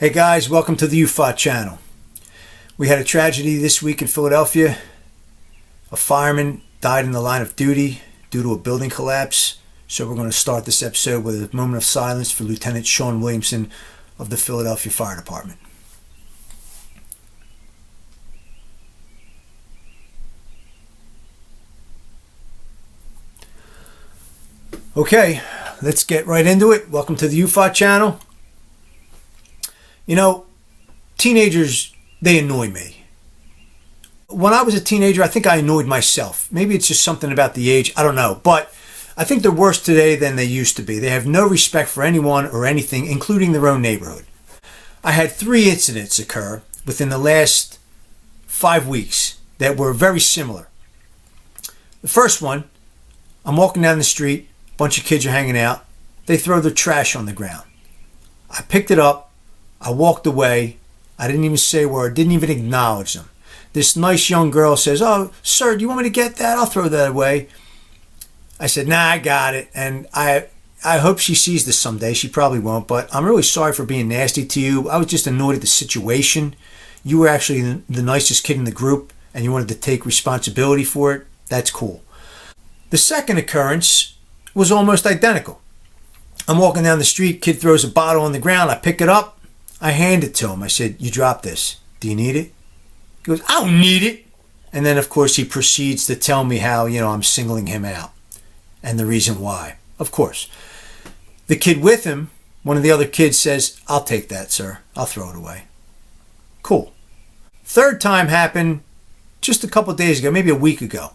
Hey guys, welcome to the youfa channel. We had a tragedy this week in Philadelphia. A fireman died in the line of duty due to a building collapse. So we're going to start this episode with a moment of silence for Lieutenant Sean Williamson of the Philadelphia Fire Department. Okay, let's get right into it. Welcome to the youfa channel. You know, teenagers, they annoy me. When I was a teenager, I think I annoyed myself. Maybe it's just something about the age, I don't know. But I think they're worse today than they used to be. They have no respect for anyone or anything, including their own neighborhood. I had 3 incidents occur within the last 5 weeks that were very similar. The first one, I'm walking down the street, a bunch of kids are hanging out. They throw their trash on the ground. I picked it up. I walked away. I didn't even say a word, didn't even acknowledge them. This nice young girl says, "Oh, sir, do you want me to get that? I'll throw that away." I said, "Nah, I got it." And I hope she sees this someday. She probably won't, but I'm really sorry for being nasty to you. I was just annoyed at the situation. You were actually the nicest kid in the group, and you wanted to take responsibility for it. That's cool. The second occurrence was almost identical. I'm walking down the street, kid throws a bottle on the ground. I pick it up. I hand it to him. I said, "You dropped this. Do you need it?" He goes, "I don't need it." And then, of course, he proceeds to tell me how, I'm singling him out and the reason why. Of course. The kid with him, one of the other kids says, "I'll take that, sir. I'll throw it away." Cool. Third time happened just a couple of days ago, maybe a week ago.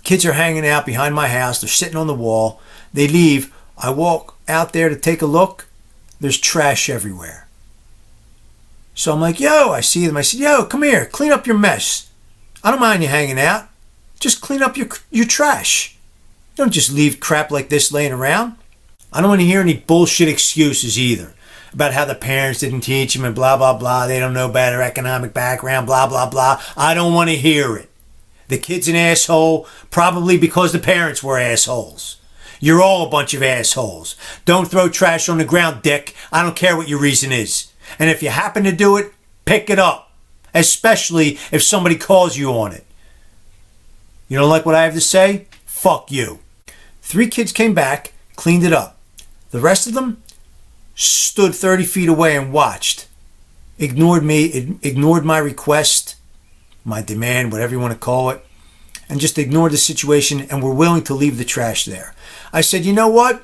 Kids are hanging out behind my house. They're sitting on the wall. They leave. I walk out there to take a look. There's trash everywhere. So I'm like, "Yo," I see them. I said, "Yo, come here, clean up your mess. I don't mind you hanging out. Just clean up your trash. You don't just leave crap like this laying around." I don't want to hear any bullshit excuses either about how the parents didn't teach them and blah, blah, blah. They don't know about their economic background, blah, blah, blah. I don't want to hear it. The kid's an asshole, probably because the parents were assholes. You're all a bunch of assholes. Don't throw trash on the ground, dick. I don't care what your reason is. And if you happen to do it, pick it up. Especially if somebody calls you on it. You don't like what I have to say? Fuck you. 3 kids came back, cleaned it up. The rest of them stood 30 feet away and watched. Ignored me, ignored my request, my demand, whatever you want to call it, and just ignored the situation and were willing to leave the trash there. I said, "You know what?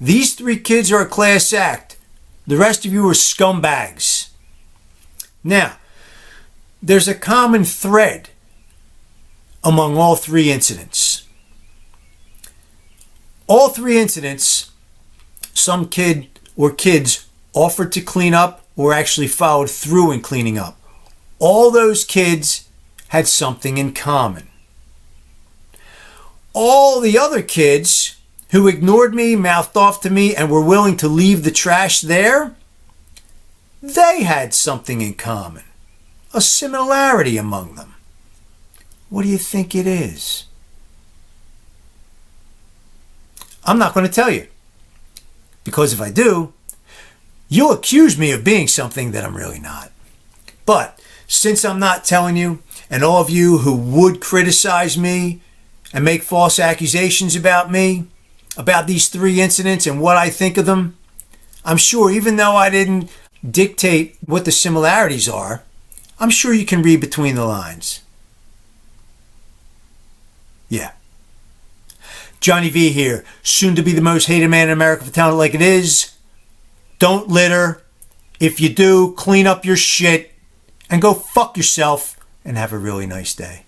These 3 kids are a class act. The rest of you are scumbags." Now, there's a common thread among all 3 incidents. All 3 incidents, some kid or kids offered to clean up or actually followed through in cleaning up. All those kids had something in common. All the other kids who ignored me, mouthed off to me, and were willing to leave the trash there, they had something in common, a similarity among them. What do you think it is? I'm not going to tell you, because if I do, you'll accuse me of being something that I'm really not. But since I'm not telling you, and all of you who would criticize me and make false accusations about me, about these 3 incidents and what I think of them, I'm sure even though I didn't dictate what the similarities are, I'm sure you can read between the lines. Yeah. Johnny V here, soon to be the most hated man in America for telling it like it is. Don't litter. If you do, clean up your shit and go fuck yourself and have a really nice day.